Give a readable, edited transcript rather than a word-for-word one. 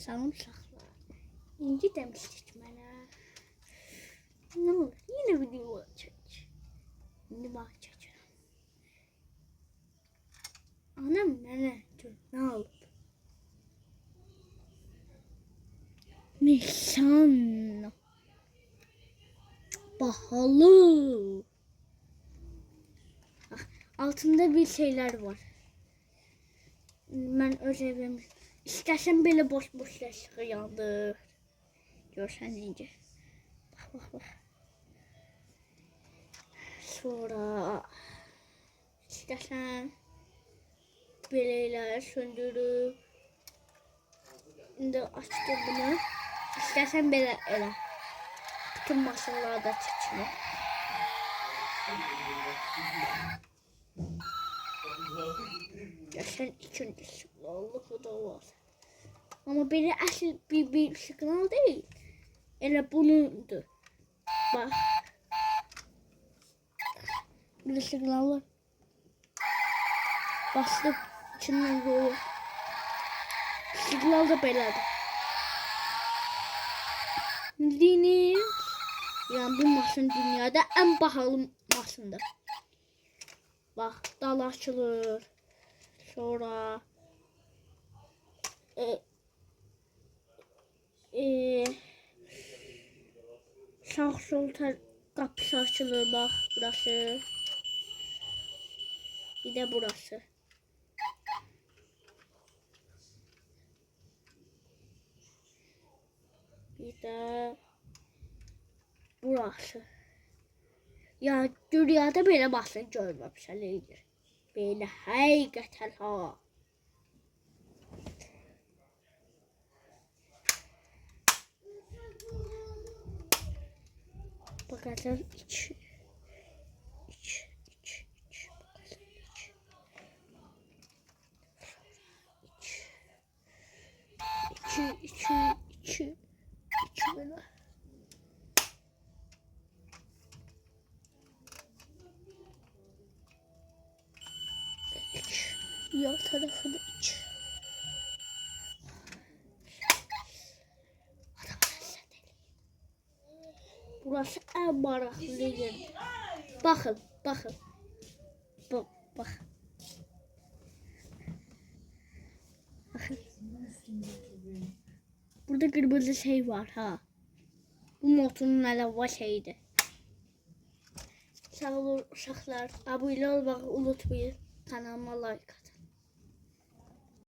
Sanım uşaqlar. İnci demişdik mənə. Ne olur? Yine video çek. Şimdi bak çekeceğim. Anam mənə ne oldu? Nişan. Pahalı. Altında bir şeyler var. Ben özledim. İstersen böyle boş boş ışığı yandır. Görsen ince. Bak. Sonra istersen böyleler söndürüp şimdi açtım bunu. İstersen böyle ele. Bütün masalarda çekiyor. Gerçekten ikinci sıklığı da var. Ama beni asıl bir sıkıntı değil. Ele bunundu. Bak. Bir sıkıntı var. Bastım. İçinden doğru. Sıkıntı da beladı. Bildiğiniz yani bu maşın dünyada en pahalı maşındır. Bak dal açılır. Sonra sağ sol kapısı açılır bak burası. Bir de burası. Bir de burası. Ya dünyada böyle basın görmemişler iyidir. Böyle hakikaten ha. Bakalım iç. Bakalım içi böyle. Yan tarafını iç. Burası en meraklı yer. Bakın. Bak. Burada kırmızı şey var ha. Bu motorun alava şeydi. Sağ olun uşaqlar. Abone olmayı unutmayın. Kanalıma like atın.